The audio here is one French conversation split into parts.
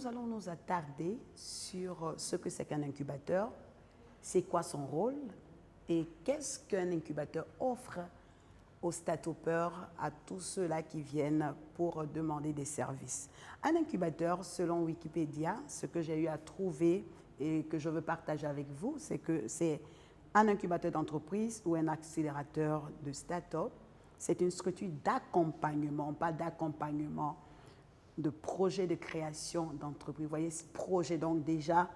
nous allons nous attarder sur ce que c'est qu'un incubateur, c'est quoi son rôle et qu'est-ce qu'un incubateur offre aux start-upers, à tous ceux-là qui viennent pour demander des services. Un incubateur, selon Wikipédia, ce que j'ai eu à trouver et que je veux partager avec vous, c'est que c'est un incubateur d'entreprise ou un accélérateur de start-up. C'est une structure d'accompagnement, pas d'accompagnement de projet de création d'entreprise. Vous voyez, ce projet, donc déjà,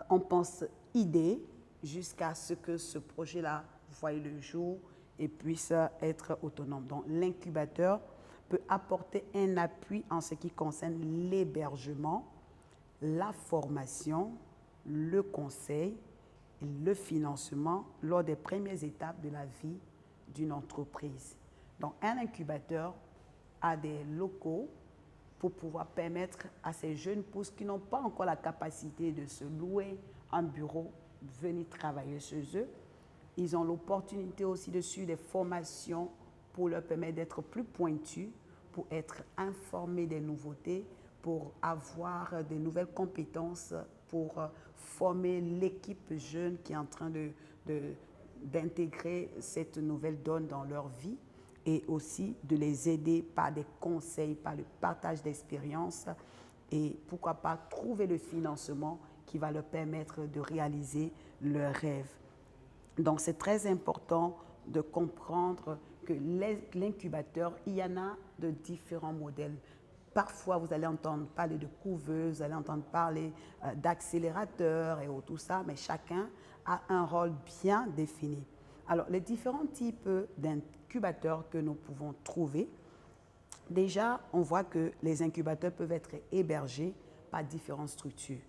on pense idée jusqu'à ce que ce projet-là voie le jour et puisse être autonome. Donc, l'incubateur peut apporter un appui en ce qui concerne l'hébergement, la formation, le conseil et le financement lors des premières étapes de la vie d'une entreprise. Donc, un incubateur a des locaux pour pouvoir permettre à ces jeunes pousses qui n'ont pas encore la capacité de se louer un bureau, de venir travailler chez eux. Ils ont l'opportunité aussi de suivre des formations pour leur permettre d'être plus pointus, pour être informés des nouveautés, pour avoir des nouvelles compétences, pour former l'équipe jeune qui est en train d'intégrer cette nouvelle donne dans leur vie et aussi de les aider par des conseils, par le partage d'expériences et pourquoi pas trouver le financement qui va leur permettre de réaliser leurs rêves. Donc, c'est très important de comprendre que l'incubateur, il y en a de différents modèles. Parfois, vous allez entendre parler de couveuses, vous allez entendre parler d'accélérateurs et tout ça, mais chacun a un rôle bien défini. Alors, les différents types d'incubateurs que nous pouvons trouver, déjà, on voit que les incubateurs peuvent être hébergés par différentes structures.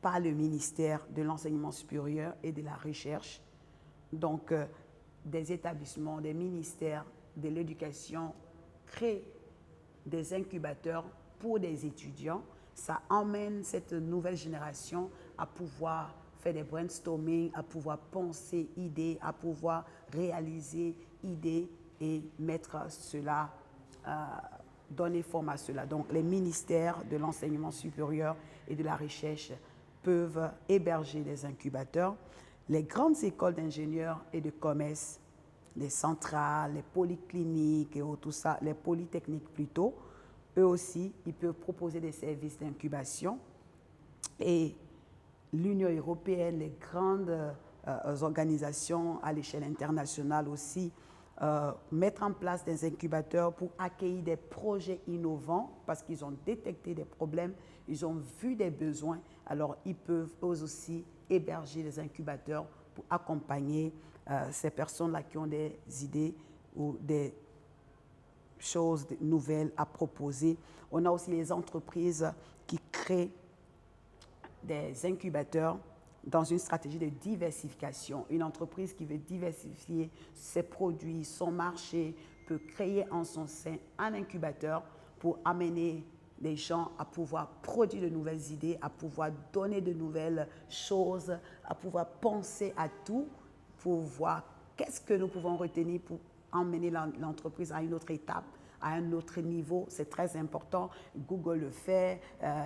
Par le ministère de l'Enseignement supérieur et de la Recherche, donc des établissements, des ministères de l'Éducation créent des incubateurs pour des étudiants. Ça emmène cette nouvelle génération à pouvoir faire des brainstorming, à pouvoir penser idées, à pouvoir réaliser idées et mettre cela, donner forme à cela. Donc les ministères de l'Enseignement supérieur et de la Recherche peuvent héberger des incubateurs. Les grandes écoles d'ingénieurs et de commerce, les centrales, les polycliniques et tout ça, les polytechniques plutôt, eux aussi, ils peuvent proposer des services d'incubation. Et l'Union européenne, les grandes organisations à l'échelle internationale aussi, mettre en place des incubateurs pour accueillir des projets innovants parce qu'ils ont détecté des problèmes, ils ont vu des besoins, alors ils peuvent eux aussi héberger des incubateurs pour accompagner ces personnes-là qui ont des idées ou des choses nouvelles à proposer. On a aussi les entreprises qui créent des incubateurs dans une stratégie de diversification. Une entreprise qui veut diversifier ses produits, son marché, peut créer en son sein un incubateur pour amener les gens à pouvoir produire de nouvelles idées, à pouvoir donner de nouvelles choses, à pouvoir penser à tout pour voir qu'est-ce que nous pouvons retenir pour emmener l'entreprise à une autre étape, à un autre niveau. C'est très important. Google le fait,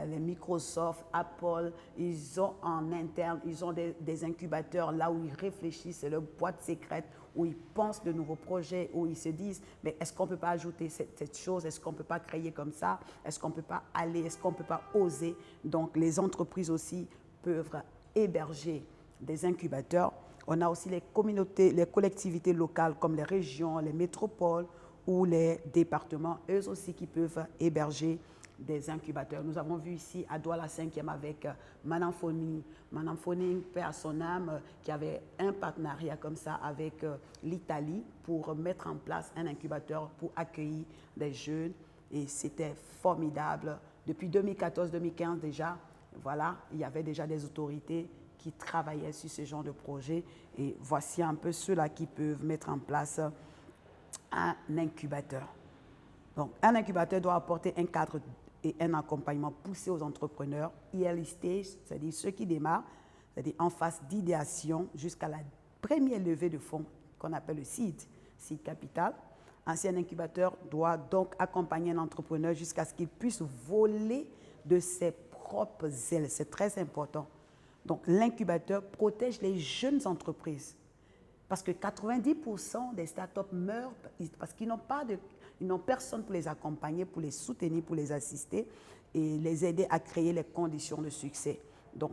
les Microsoft, Apple, ils ont en interne, ils ont des incubateurs là où ils réfléchissent, c'est leur boîte secrète, où ils pensent de nouveaux projets, où ils se disent, mais est-ce qu'on ne peut pas ajouter cette chose, est-ce qu'on ne peut pas créer comme ça, est-ce qu'on ne peut pas aller, est-ce qu'on ne peut pas oser. Donc les entreprises aussi peuvent héberger des incubateurs. On a aussi les communautés, les collectivités locales comme les régions, les métropoles, ou les départements, eux aussi qui peuvent héberger des incubateurs. Nous avons vu ici à Douala 5e avec Manamfoning, paix à son âme, qui avait un partenariat comme ça avec l'Italie pour mettre en place un incubateur pour accueillir des jeunes. Et c'était formidable. Depuis 2014-2015 déjà, voilà, il y avait déjà des autorités qui travaillaient sur ce genre de projet. Et voici un peu ceux-là qui peuvent mettre en place un incubateur. Donc, un incubateur doit apporter un cadre et un accompagnement poussé aux entrepreneurs, early stage, c'est-à-dire ceux qui démarrent, c'est-à-dire en phase d'idéation jusqu'à la première levée de fonds qu'on appelle le seed capital. Ainsi, un incubateur doit donc accompagner un entrepreneur jusqu'à ce qu'il puisse voler de ses propres ailes. C'est très important. Donc, l'incubateur protège les jeunes entreprises. Parce que 90% des startups meurent parce qu'ils n'ont personne pour les accompagner, pour les soutenir, pour les assister et les aider à créer les conditions de succès. Donc,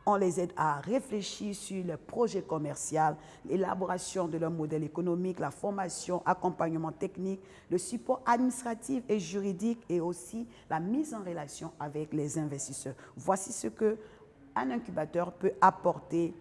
on les aide à réfléchir sur le projet commercial, l'élaboration de leur modèle économique, la formation, accompagnement technique, le support administratif et juridique et aussi la mise en relation avec les investisseurs. Voici ce qu'un incubateur peut apporter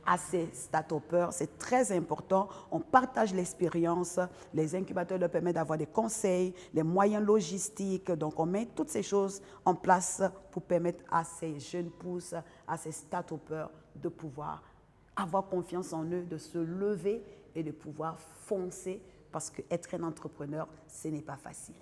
à ces start-upers. C'est très important. On partage l'expérience. Les incubateurs leur permettent d'avoir des conseils, les moyens logistiques. Donc, on met toutes ces choses en place pour permettre à ces jeunes pousses, à ces start-upers de pouvoir avoir confiance en eux, de se lever et de pouvoir foncer parce qu'être un entrepreneur, ce n'est pas facile.